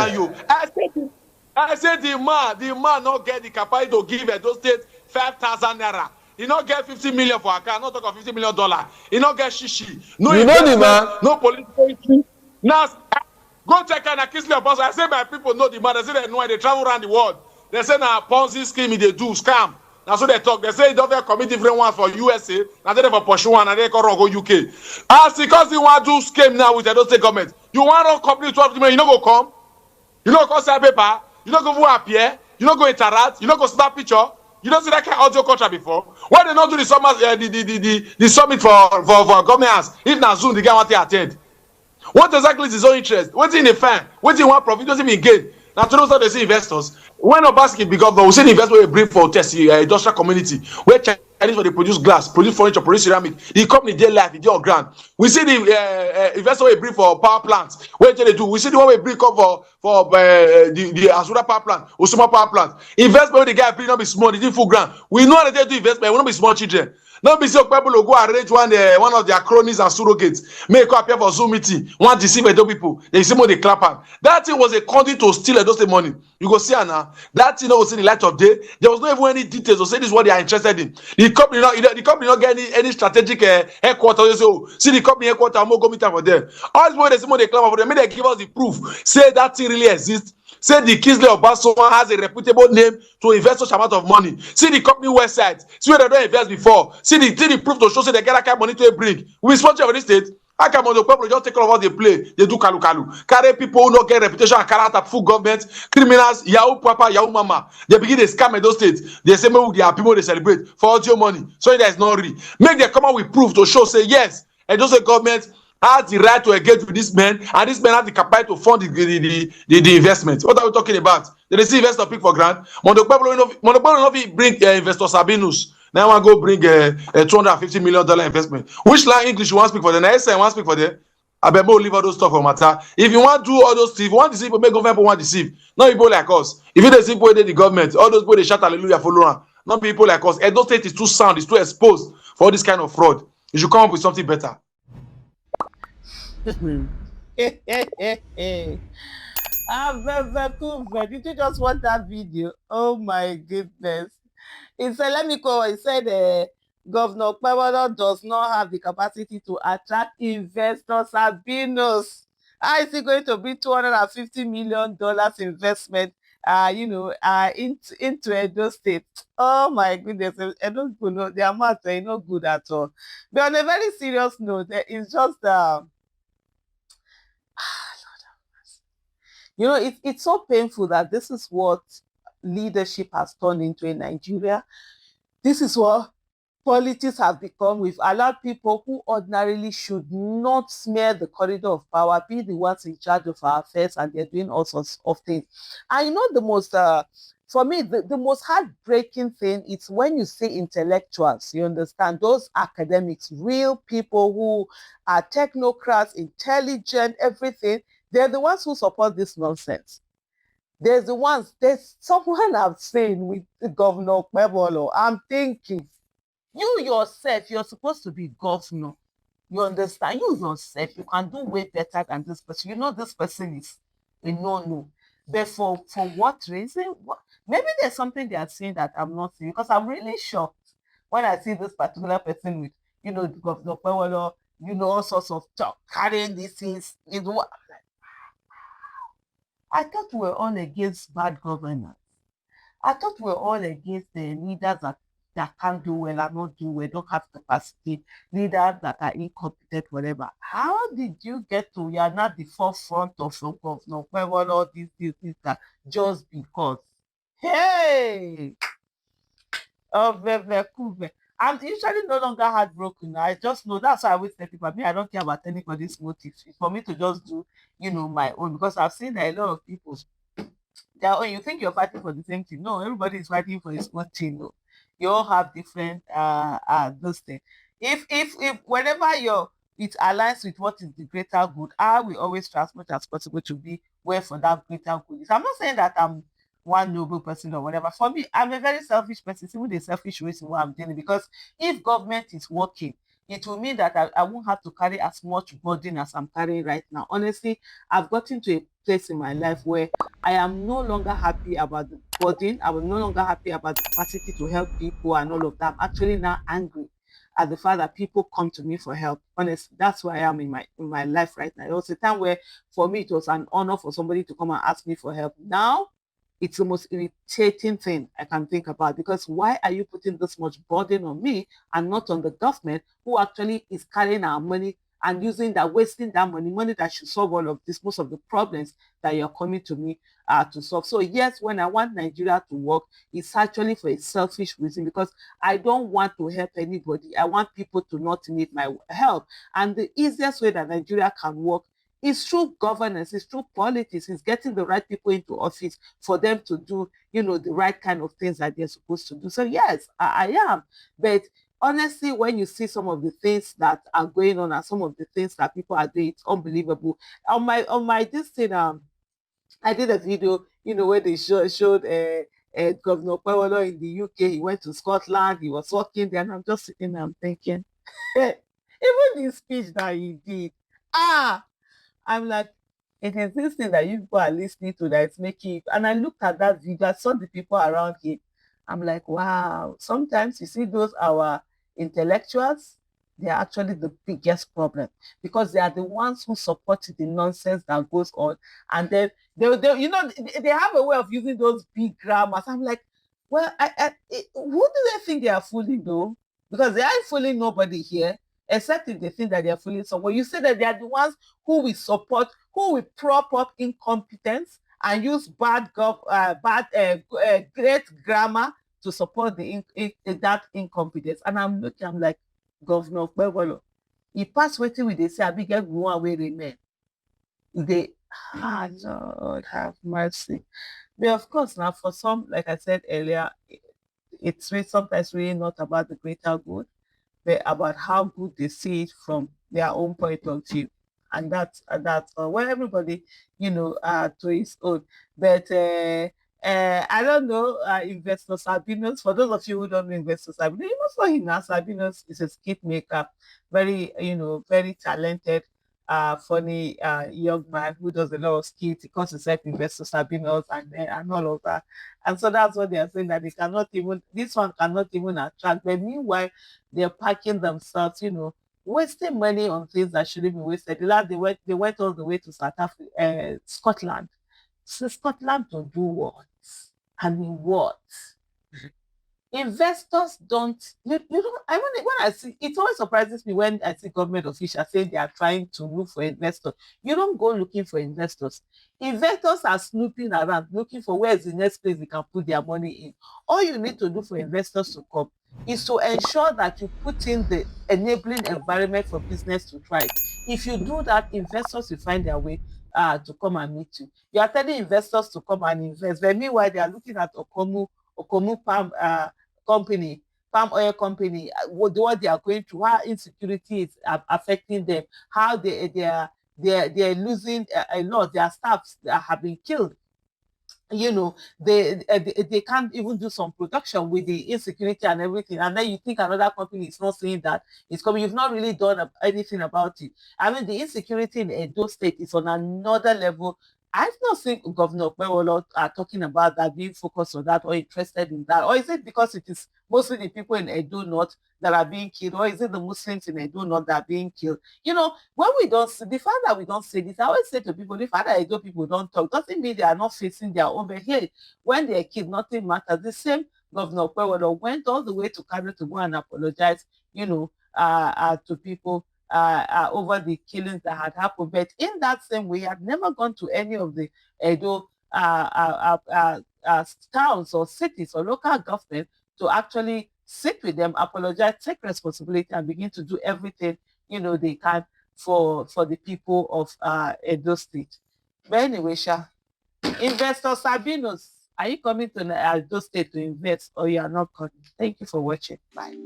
understand you. I said the man not get the capacity to give Edo State 5,000 naira. He not get 50 million for account, not talk of $50 million. He not get shishi. No you know the investment, man. no political history. Now, go check and Kisle Apostle. I say my people know the man. They say they know they travel around the world. They say now Ponzi scheme they do scam. Now so they talk. They say don't commit different ones for USA. Now they for pursue one and they go UK. As because you want to do scheme now with the State government, you want to complete 12 million, you not go come. You don't go sign paper. You don't go appear. You don't go interact. You don't go snap picture. You don't see that kind of audio contract before. Why they not do the summit, the summit for governments? If na Zoom, the guy want to attend. What exactly is his own interest? What's in the fan? What's in one profit? Doesn't even gain. Now to those they see investors. When Obaseki be governor, we see the investment we bring for test industrial community where Chinese for they produce glass, produce furniture, produce ceramic. The company dey life, dey on ground. We see the investment we bring for power plants. What they do? We see the one we bring up for the Asura power plant, Osuma power plant. Investment the guy bring not be small, they full ground. We know that they do investment. We not be small children. Not be so Okpebholo go arrange one of their cronies and surrogates. Make appear for Zoom meeting. Want deceive Edo people. They see more they clap am. That thing was a conduit to steal Edo State money. You go see her now. That thing was in the light of day. There was not even any details to say this is what they are interested in. The company not get any strategic headquarters. They say, oh, see the company headquarters. I'm going to go meet them for them. All this way they see more they clap for them. May they give us the proof. Say that thing really exists. Say the Kisle Obasanjo has a reputable name to invest such amount of money. See the company website. See where they don't invest before. See the proof to show say they get that kind of money to bring. We sponsor of this state. How come on the people just take all of what they play? They do kalu. Carry people who don't get reputation and character full government, criminals, Yahoo Papa, Yahoo Mama. They begin to scam in those states. They say maybe they are people they celebrate for audio money. So that is not real. Make them come out with proof to show say yes. And those government has the right to engage with this man, and this man has the capacity to fund the investment. What are we talking about? They see investor pick for grant. Okpebholo no bring Investor Sabinus. Now I want to go bring a $250 million investment. Which line English you want to speak for them? Now I want to speak for them. I bet more leave all those stuff for matter. If you want to do all those things, if you want to deceive people, make government people want to deceive. Not people like us. If you deceive people, the government, all those people they shout hallelujah follow on. Not people like us. Edo State is too sound, it's too exposed for all this kind of fraud. You should come up with something better. Did you just watch that video? Oh my goodness. He said, let me go. He said, Governor Okpebholo does not have the capacity to attract Investor Sabinus. How is he going to bring $250 million investment into Edo State? Oh my goodness. Edo people know their math is not good at all. But on a very serious note, it's just it's so painful that this is what leadership has turned into in Nigeria. This is what politics have become. We've allowed people who ordinarily should not smear the corridor of power, be the ones in charge of our affairs, and they're doing all sorts of things. And the most, for me, the most heartbreaking thing is when you say intellectuals, you understand, those academics, real people who are technocrats, intelligent, everything, they're the ones who support this nonsense. There's someone I've seen with Governor Okpebholo. I'm thinking, you yourself, you're supposed to be governor. You understand? You yourself, you can do way better than this person. You know this person is a no. But for what reason? Maybe there's something they are saying that I'm not seeing, because I'm really shocked when I see this particular person with, Governor Okpebholo, all sorts of talk, carrying these things. I thought we were all against bad governance. I thought we were all against the leaders that can't do well and not do well, don't have capacity, leaders that are incompetent, whatever. How did you get to, you are not the forefront of Governor Okpebholo, all this, that, just because? Hey! I'm usually no longer heartbroken. I just know, that's why I always tell people, I don't care about anybody's motives. It's for me to just do, my own, because I've seen that a lot of people, you think you're fighting for the same thing. No, everybody is fighting for his own thing. No. You all have different those things. If whenever it aligns with what is the greater good, I will always try as much as possible to be where for that greater good. I'm not saying that I'm one noble person or whatever. For me, I'm a very selfish person, even the selfish ways in what I'm doing, because if government is working, it will mean that I won't have to carry as much burden as I'm carrying right now. Honestly, I've gotten to a place in my life where I am no longer happy about the burden. I'm no longer happy about the capacity to help people and all of that. I'm actually now angry at the fact that people come to me for help. Honestly, that's where I am in my life right now. There was a time where for me it was an honor for somebody to come and ask me for help. Now it's the most irritating thing I can think about, because why are you putting this much burden on me and not on the government, who actually is carrying our money and using that, wasting that money that should solve all of this, most of the problems that you're coming to me to solve. So yes, when I want Nigeria to work, it's actually for a selfish reason, because I don't want to help anybody. I want people to not need my help. And the easiest way that Nigeria can work is through governance, it's through politics, it's getting the right people into office for them to do, the right kind of things that they're supposed to do. So yes, I am. But honestly, when you see some of the things that are going on and some of the things that people are doing, it's unbelievable. On my this thing, I did a video, where they showed Governor Okpebholo in the UK. He went to Scotland, he was working there, and I'm just sitting there, I'm thinking, even the speech that he did, I'm like, it is this thing that you people are listening to that is making it. And I looked at that video, I saw the people around him. I'm like, wow. Sometimes you see those our intellectuals, they are actually the biggest problem, because they are the ones who support the nonsense that goes on. And then they have a way of using those big grammars. I'm like, well, who do they think they are fooling though? Because they aren't fooling nobody here, except if they think that they are fooling someone. You say that they are the ones who will support, who will prop up incompetence and use great grammar to support that incompetence. And I'm looking, I'm like, Governor Okpebholo, he pass wetin we dey say, abi get one wey remain. They, Lord have mercy. But of course, now for some, like I said earlier, it's really sometimes really not about the greater good, but about how good they see it from their own point of view. And that's well, everybody, to his own. But I don't know, Investor Sabinus. For those of you who don't know Investor Sabinus, you must know him now. Sabinus is a skit maker, very, very talented, funny young man who does a lot of skits. He calls himself Investor Sabinus and all of that. And so that's what they are saying, that this one cannot even attract. But meanwhile, they're packing themselves, wasting money on things that shouldn't be wasted. The last they went all the way to Scotland. So Scotland to do what? I mean, what? Investors don't, you don't, when I see, it always surprises me when I see government officials saying they are trying to look for investors. You don't go looking for investors. Investors are snooping around looking for where is the next place they can put their money in. All you need to do for investors to come is to ensure that you put in the enabling environment for business to thrive. If you do that, investors will find their way to come and meet you. You are telling investors to come and invest, but meanwhile they are looking at Okomu Palm company, palm oil company, what they are going through, how insecurity is affecting them, how they're losing a lot. Their staffs have been killed. They can't even do some production with the insecurity and everything, and then you think another company is not saying that it's coming. You've not really done anything about it. I mean, the insecurity in Edo State is on another level. I've not seen Governor Okpebholo talking about that, being focused on that or interested in that. Or is it because it is mostly the people in Edo North that are being killed, or is it the Muslims in Edo North that are being killed? When we don't see the fact that we don't say this, I always say to people, the fact that Edo people don't talk doesn't mean they are not facing their own. But here, when they're killed, nothing matters. The same Governor Okpebholo went all the way to Kano to go and apologize, to people over the killings that had happened. But in that same way, he had never gone to any of the Edo towns or cities or local government to actually sit with them, apologize, take responsibility, and begin to do everything they can for the people of Edo State. But anyway, Investor Sabinus, are you coming to Edo State to invest, or you are not coming? Thank you for watching. Bye.